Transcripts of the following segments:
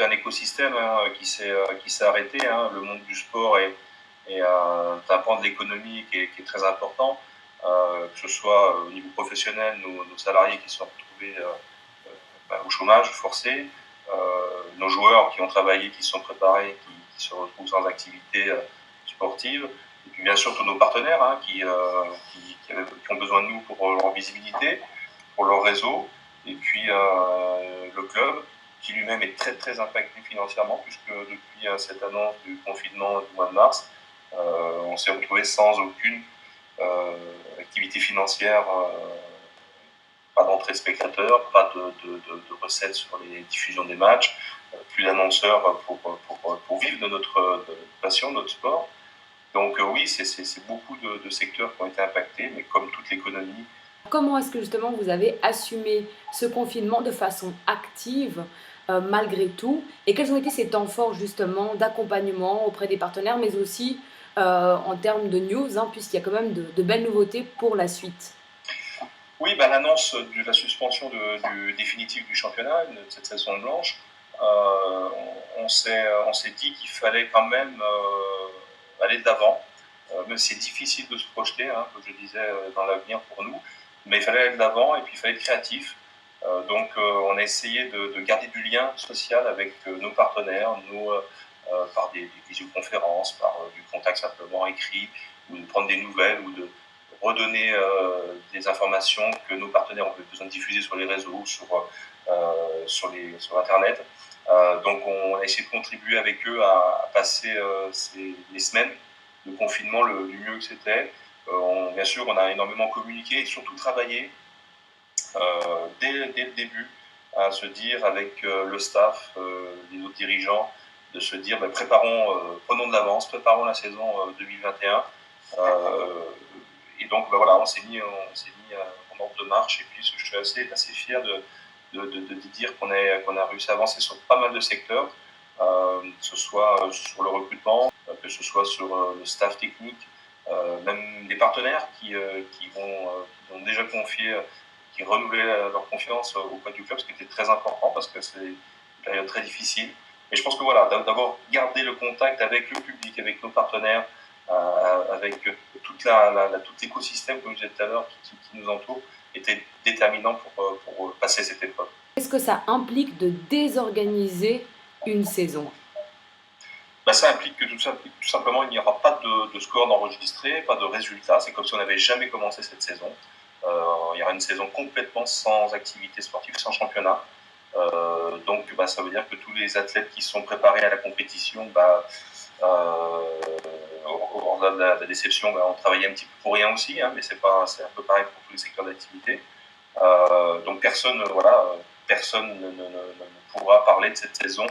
un écosystème qui s'est arrêté. Le monde du sport est un pan de l'économie qui est très important, que ce soit au niveau professionnel, nos salariés qui sont retrouvés au chômage forcé, nos joueurs qui ont travaillé, qui se sont préparés, qui se retrouvent sans activité sportive, et puis bien sûr tous nos partenaires qui ont besoin de nous pour leur visibilité, pour leur réseau, et puis le club qui lui-même est très très impacté financièrement, puisque depuis cette annonce du confinement du mois de mars, on s'est retrouvé sans aucune activité financière, pas d'entrée spectateurs, pas de recettes sur les diffusions des matchs, plus d'annonceurs pour vivre de notre passion, de notre sport. Donc oui, c'est beaucoup de secteurs qui ont été impactés, mais comme toute l'économie. Comment est-ce que justement vous avez assumé ce confinement de façon active malgré tout? Et quels ont été ces temps forts justement d'accompagnement auprès des partenaires, mais aussi en termes de news, puisqu'il y a quand même de belles nouveautés pour la suite? Oui, l'annonce de la suspension définitive du championnat, de cette saison blanche, on s'est dit qu'il fallait quand même aller de l'avant. Mais c'est difficile de se projeter, comme je disais, dans l'avenir pour nous. Mais il fallait aller de l'avant et puis il fallait être créatif. Donc on a essayé de garder du lien social avec nos partenaires, par des visioconférences, par du contact simplement écrit, ou de prendre des nouvelles, ou de redonner des informations que nos partenaires ont besoin de diffuser sur les réseaux, sur Internet. Donc on a essayé de contribuer avec eux à passer les semaines de confinement du mieux que c'était. Bien sûr, on a énormément communiqué et surtout travaillé dès le début à se dire avec le staff, les autres dirigeants, de se dire prenons de l'avance, préparons la saison 2021. Et donc voilà, on s'est mis en ordre de marche, et puis je suis assez fier de dire qu'on a réussi à avancer sur pas mal de secteurs, que ce soit sur le recrutement, que ce soit sur le staff technique, même des partenaires qui ont déjà confié, qui renouvelaient leur confiance auprès du club, ce qui était très important parce que c'est une période très difficile. Et je pense que voilà, d'avoir gardé le contact avec le public, avec nos partenaires, avec tout l'écosystème, comme je disais tout à l'heure, qui nous entoure, était déterminant pour passer cette épreuve. Est-ce que ça implique de désorganiser une saison? Ça implique que tout simplement, il n'y aura pas de score d'enregistré, pas de résultat. C'est comme si on n'avait jamais commencé cette saison. Il y aura une saison complètement sans activité sportive, sans championnat. Donc ça veut dire que tous les athlètes qui sont préparés à la compétition, au-delà de la déception, on travaillait un petit peu pour rien aussi, mais c'est un peu pareil pour tous les secteurs d'activité. Donc personne ne pourra parler de cette saison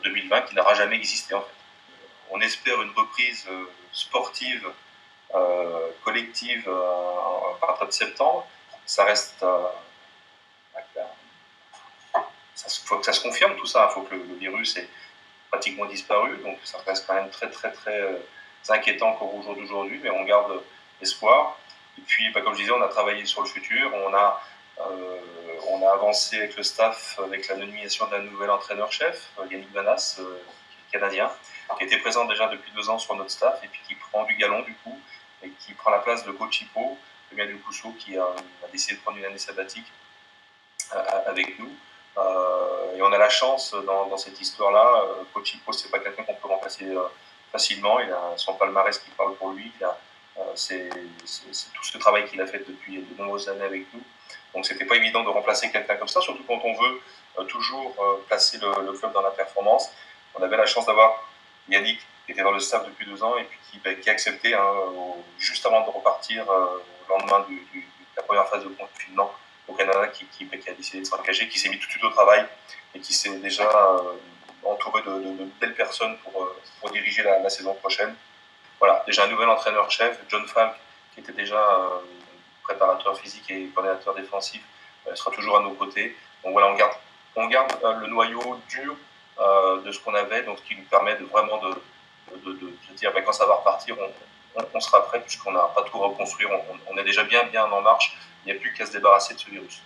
2020 qui n'aura jamais existé en fait. On espère une reprise sportive, collective à partir de septembre. Ça reste faut que ça se confirme tout ça. Il faut que le virus ait pratiquement disparu, donc ça reste quand même très très très inquiétant encore au jour d'aujourd'hui, mais on garde espoir. Et puis, comme je disais, on a travaillé sur le futur, on a avancé avec le staff avec la nomination d'un nouvel entraîneur-chef, Yannick Vanas, canadien, qui était présent déjà depuis 2 ans sur notre staff et puis qui prend du galon du coup, et qui prend la place de coach Hippo, le gars du Cousso, qui a décidé de prendre une année sabbatique avec nous. Et on a la chance dans cette histoire-là. Coach Hippo, c'est pas quelqu'un qu'on peut remplacer facilement. Il a son palmarès qui parle pour lui. C'est tout ce travail qu'il a fait depuis de nombreuses années avec nous. Donc c'était pas évident de remplacer quelqu'un comme ça, surtout quand on veut toujours placer le club dans la performance. On avait la chance d'avoir Yannick, qui était dans le staff depuis 2 ans et puis qui a accepté juste avant de repartir au lendemain de la première phase de confinement au Canada, qui a décidé de s'engager, qui s'est mis tout de suite au travail et qui s'est déjà entouré de belles personnes pour diriger la saison prochaine. Voilà, déjà un nouvel entraîneur-chef, John Falk, qui était déjà préparateur physique et coordinateur défensif, sera toujours à nos côtés. Donc voilà, on garde le noyau dur de ce qu'on avait, donc ce qui nous permet de vraiment de dire quand ça va repartir, on sera prêt puisqu'on n'a pas tout reconstruire, on est déjà bien en marche, il n'y a plus qu'à se débarrasser de ce virus.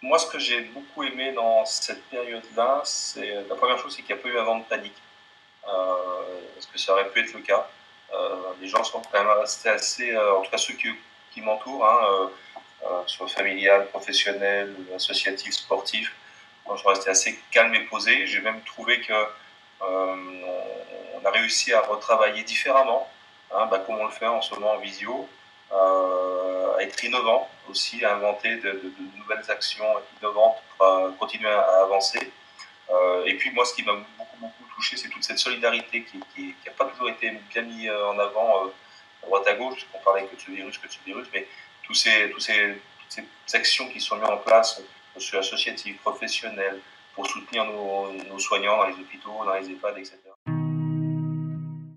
Moi, ce que j'ai beaucoup aimé dans cette période-là, c'est la première chose, c'est qu'il n'y a pas eu un vent de panique, parce que ça aurait pu être le cas. Les gens sont quand même restés assez, en tout cas ceux qui m'entourent, hein, soit familial, professionnel, associatif, sportif, moi, je suis resté assez calme et posé. J'ai même trouvé que on a réussi à retravailler différemment, hein, comme on le fait en ce moment en visio, à être innovant aussi, à inventer de nouvelles actions innovantes pour continuer à avancer. Et puis moi, ce qui m'a beaucoup touché, c'est toute cette solidarité qui n'a pas toujours été bien mise en avant à droite à gauche, puisqu'on parlait que de ce virus, mais toutes ces actions qui sont mises en place, associatives, professionnelles, pour soutenir nos soignants dans les hôpitaux, dans les EHPAD, etc.